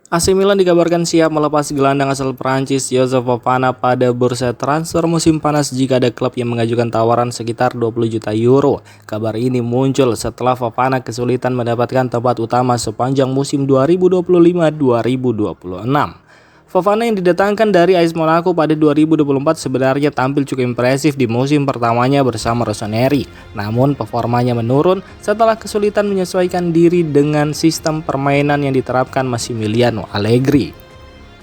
AC Milan dikabarkan siap melepas gelandang asal Prancis Youssouf Fofana pada bursa transfer musim panas jika ada klub yang mengajukan tawaran sekitar 20 juta euro. Kabar ini muncul setelah Fofana kesulitan mendapatkan tempat utama sepanjang musim 2025-2026. Fofana yang didatangkan dari AS Monaco pada 2024 sebenarnya tampil cukup impresif di musim pertamanya bersama Rossoneri. Namun performanya menurun setelah kesulitan menyesuaikan diri dengan sistem permainan yang diterapkan Massimiliano Allegri.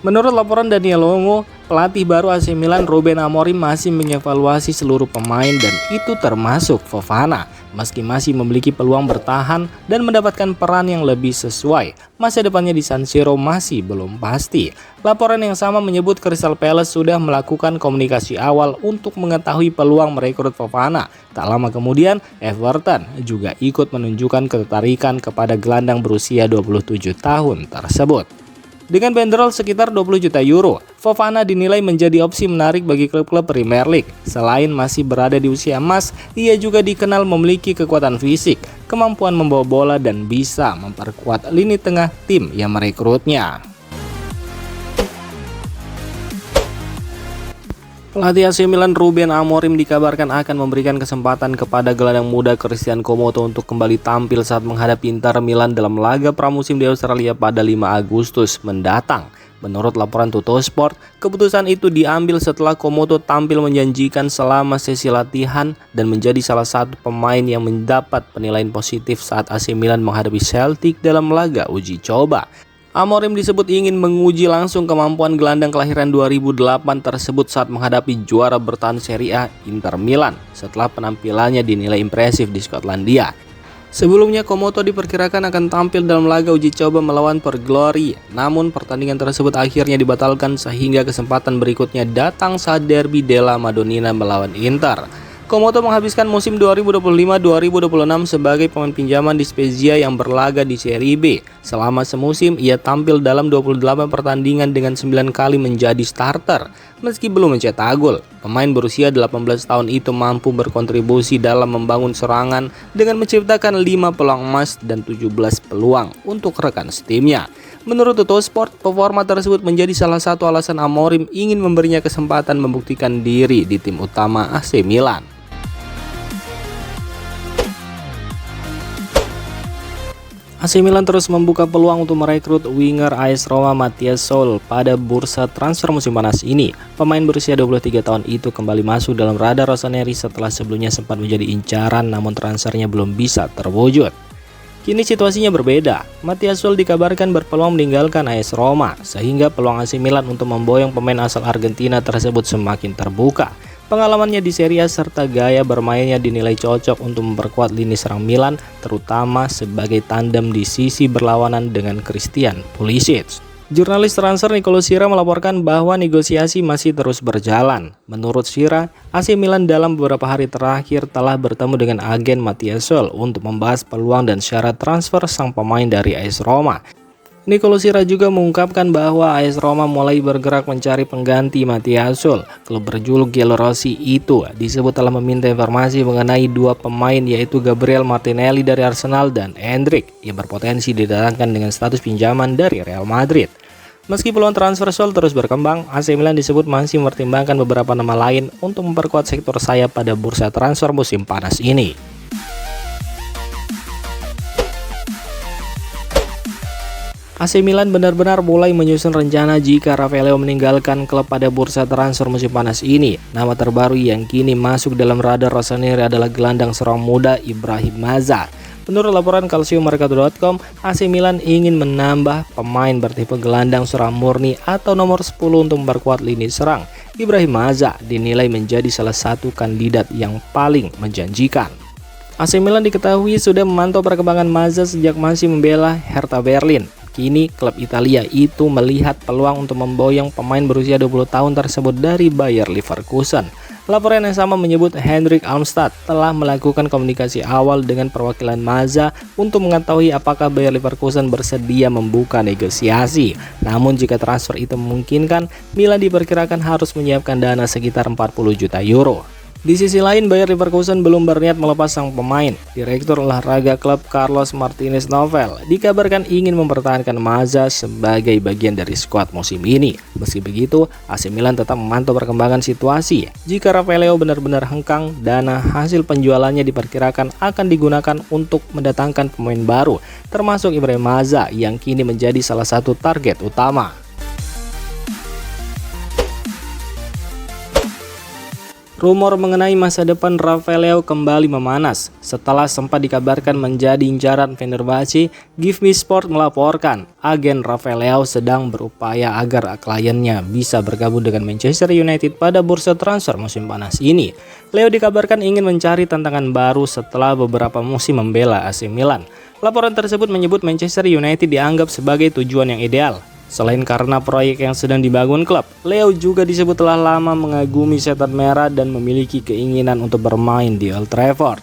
Menurut laporan Daniel Longo, pelatih baru AC Milan Ruben Amorim masih mengevaluasi seluruh pemain dan itu termasuk Fofana. Meski masih memiliki peluang bertahan dan mendapatkan peran yang lebih sesuai, masa depannya di San Siro masih belum pasti. Laporan yang sama menyebut Crystal Palace sudah melakukan komunikasi awal untuk mengetahui peluang merekrut Fofana. Tak lama kemudian, Everton juga ikut menunjukkan ketertarikan kepada gelandang berusia 27 tahun tersebut. Dengan bandrol sekitar 20 juta euro, Fofana dinilai menjadi opsi menarik bagi klub-klub Premier League. Selain masih berada di usia emas, ia juga dikenal memiliki kekuatan fisik, kemampuan membawa bola dan bisa memperkuat lini tengah tim yang merekrutnya. Pelatih AC Milan Ruben Amorim dikabarkan akan memberikan kesempatan kepada gelandang muda Christian Komoto untuk kembali tampil saat menghadapi Inter Milan dalam laga pramusim di Australia pada 5 Agustus mendatang. Menurut laporan Tuttosport, keputusan itu diambil setelah Komoto tampil menjanjikan selama sesi latihan dan menjadi salah satu pemain yang mendapat penilaian positif saat AC Milan menghadapi Celtic dalam laga uji coba. Amorim disebut ingin menguji langsung kemampuan gelandang kelahiran 2008 tersebut saat menghadapi juara bertahan Serie A Inter Milan setelah penampilannya dinilai impresif di Skotlandia. Sebelumnya Komoto diperkirakan akan tampil dalam laga uji coba melawan Perglory, namun pertandingan tersebut akhirnya dibatalkan sehingga kesempatan berikutnya datang saat derby della Madonnina melawan Inter. Komoto menghabiskan musim 2025-2026 sebagai pemain pinjaman di Spezia yang berlaga di Serie B. Selama semusim, ia tampil dalam 28 pertandingan dengan 9 kali menjadi starter. Meski belum mencetak gol, pemain berusia 18 tahun itu mampu berkontribusi dalam membangun serangan dengan menciptakan 5 peluang emas dan 17 peluang untuk rekan setimnya. Menurut Tuttosport, performa tersebut menjadi salah satu alasan Amorim ingin memberinya kesempatan membuktikan diri di tim utama AC Milan. AC Milan terus membuka peluang untuk merekrut winger AS Roma Mathias Soul pada bursa transfer musim panas ini. Pemain berusia 23 tahun itu kembali masuk dalam radar Rossoneri setelah sebelumnya sempat menjadi incaran namun transfernya belum bisa terwujud. Kini situasinya berbeda. Mathias Soul dikabarkan berpeluang meninggalkan AS Roma sehingga peluang AC Milan untuk memboyong pemain asal Argentina tersebut semakin terbuka. Pengalamannya di Serie A serta gaya bermainnya dinilai cocok untuk memperkuat lini serang Milan, terutama sebagai tandem di sisi berlawanan dengan Christian Pulisic. Jurnalis transfer Nicolo Sira melaporkan bahwa negosiasi masih terus berjalan. Menurut Sira, AC Milan dalam beberapa hari terakhir telah bertemu dengan agen Mathias Soul untuk membahas peluang dan syarat transfer sang pemain dari AS Roma. Nicolo Sira juga mengungkapkan bahwa AS Roma mulai bergerak mencari pengganti Mathias Soul. Klub berjuluk Giallorossi itu disebut telah meminta informasi mengenai 2 pemain yaitu Gabriel Martinelli dari Arsenal dan Endrick yang berpotensi didatangkan dengan status pinjaman dari Real Madrid. Meski peluang transfer Soul terus berkembang, AC Milan disebut masih mempertimbangkan beberapa nama lain untuk memperkuat sektor sayap pada bursa transfer musim panas ini. AC Milan benar-benar mulai menyusun rencana jika Rafaeleo meninggalkan klub pada bursa transfer musim panas ini. Nama terbaru yang kini masuk dalam radar Rossoneri adalah gelandang serang muda Ibrahim Maza. Menurut laporan calciomercato.com, AC Milan ingin menambah pemain bertipe gelandang serang murni atau nomor 10 untuk memperkuat lini serang. Ibrahim Maza dinilai menjadi salah satu kandidat yang paling menjanjikan. AC Milan diketahui sudah memantau perkembangan Maza sejak masih membela Hertha Berlin. Kini klub Italia itu melihat peluang untuk memboyong pemain berusia 20 tahun tersebut dari Bayer Leverkusen. Laporan yang sama menyebut Hendrik Armstad telah melakukan komunikasi awal dengan perwakilan Maza untuk mengetahui apakah Bayer Leverkusen bersedia membuka negosiasi. Namun jika transfer itu memungkinkan, Milan diperkirakan harus menyiapkan dana sekitar 40 juta euro. Di sisi lain, Bayer Leverkusen belum berniat melepas sang pemain. Direktur olahraga klub Carlos Martinez Novel dikabarkan ingin mempertahankan Mazza sebagai bagian dari skuad musim ini. Meski begitu, AC Milan tetap memantau perkembangan situasi. Jika Rafael Leao benar-benar hengkang, dana hasil penjualannya diperkirakan akan digunakan untuk mendatangkan pemain baru, termasuk Ibrahim Mazza yang kini menjadi salah satu target utama. Rumor mengenai masa depan Rafael Leao kembali memanas setelah sempat dikabarkan menjadi incaran Fenerbahce. Give Me Sport melaporkan agen Rafael Leao sedang berupaya agar kliennya bisa bergabung dengan Manchester United pada bursa transfer musim panas ini. Leo dikabarkan ingin mencari tantangan baru setelah beberapa musim membela AC Milan. Laporan tersebut menyebut Manchester United dianggap sebagai tujuan yang ideal. Selain karena proyek yang sedang dibangun klub, Leo juga disebut telah lama mengagumi setan merah dan memiliki keinginan untuk bermain di Old Trafford.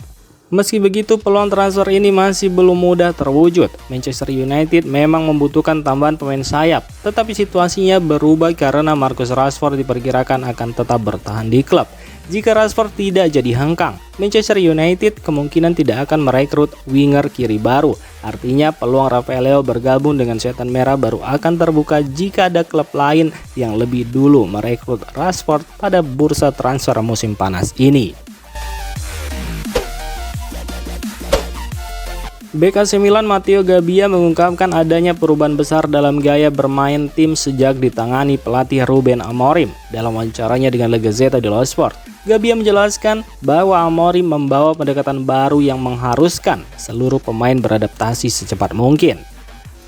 Meski begitu, peluang transfer ini masih belum mudah terwujud. Manchester United memang membutuhkan tambahan pemain sayap, tetapi situasinya berubah karena Marcus Rashford diperkirakan akan tetap bertahan di klub. Jika Rashford tidak jadi hengkang, Manchester United kemungkinan tidak akan merekrut winger kiri baru. Artinya peluang Rafael Leao bergabung dengan setan merah baru akan terbuka jika ada klub lain yang lebih dulu merekrut Rashford pada bursa transfer musim panas ini. Bek AC Milan Matteo Gabbia mengungkapkan adanya perubahan besar dalam gaya bermain tim sejak ditangani pelatih Ruben Amorim. Dalam wawancaranya dengan La Gazzetta dello Sport, Gabbia menjelaskan bahwa Amorim membawa pendekatan baru yang mengharuskan seluruh pemain beradaptasi secepat mungkin.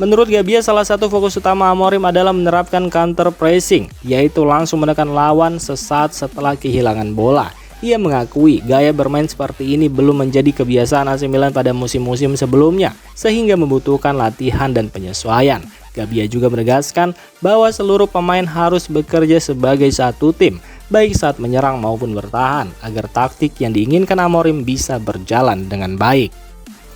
Menurut Gabbia, salah satu fokus utama Amorim adalah menerapkan counter pressing, yaitu langsung menekan lawan sesaat setelah kehilangan bola. Ia mengakui gaya bermain seperti ini belum menjadi kebiasaan AC Milan pada musim-musim sebelumnya, sehingga membutuhkan latihan dan penyesuaian. Gabbia juga menegaskan bahwa seluruh pemain harus bekerja sebagai satu tim, baik saat menyerang maupun bertahan, agar taktik yang diinginkan Amorim bisa berjalan dengan baik.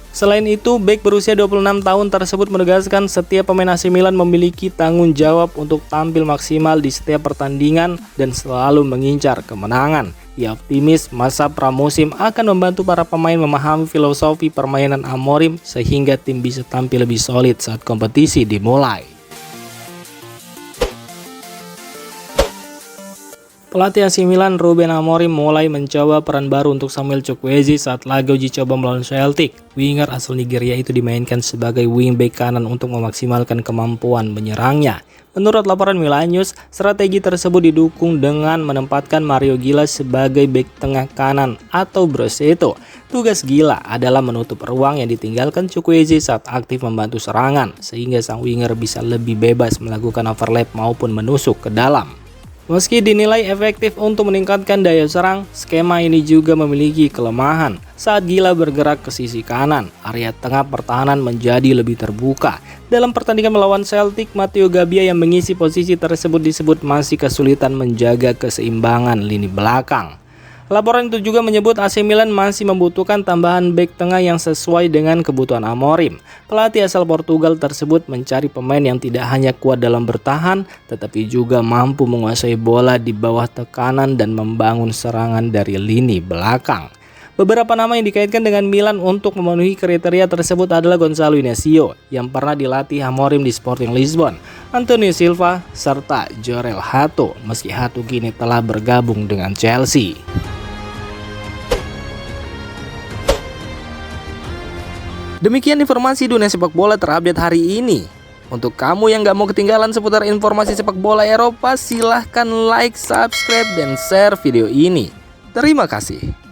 Selain itu, bek berusia 26 tahun tersebut menegaskan setiap pemain AC Milan memiliki tanggung jawab untuk tampil maksimal di setiap pertandingan dan selalu mengincar kemenangan. Ia optimis masa pramusim akan membantu para pemain memahami filosofi permainan Amorim sehingga tim bisa tampil lebih solid saat kompetisi dimulai. Pelatih AC Milan Ruben Amorim mulai mencoba peran baru untuk Samuel Chukwueze saat laga uji coba melawan Celtic. Winger asal Nigeria itu dimainkan sebagai wingback kanan untuk memaksimalkan kemampuan menyerangnya. Menurut laporan Milan News, strategi tersebut didukung dengan menempatkan Mario Gila sebagai bek tengah kanan atau Brosetto. Tugas Gila adalah menutup ruang yang ditinggalkan Chukwueze saat aktif membantu serangan, sehingga sang winger bisa lebih bebas melakukan overlap maupun menusuk ke dalam. Meski dinilai efektif untuk meningkatkan daya serang, skema ini juga memiliki kelemahan. Saat Gila bergerak ke sisi kanan, area tengah pertahanan menjadi lebih terbuka. Dalam pertandingan melawan Celtic, Matteo Gabbia yang mengisi posisi tersebut disebut masih kesulitan menjaga keseimbangan lini belakang. Laporan itu juga menyebut AC Milan masih membutuhkan tambahan bek tengah yang sesuai dengan kebutuhan Amorim. Pelatih asal Portugal tersebut mencari pemain yang tidak hanya kuat dalam bertahan, tetapi juga mampu menguasai bola di bawah tekanan dan membangun serangan dari lini belakang. Beberapa nama yang dikaitkan dengan Milan untuk memenuhi kriteria tersebut adalah Gonzalo Inacio yang pernah dilatih Amorim di Sporting Lisbon, Antonio Silva, serta Jorel Hato, meski Hato kini telah bergabung dengan Chelsea. Demikian informasi dunia sepak bola terupdate hari ini. Untuk kamu yang gak mau ketinggalan seputar informasi sepak bola Eropa, silahkan like, subscribe, dan share video ini. Terima kasih.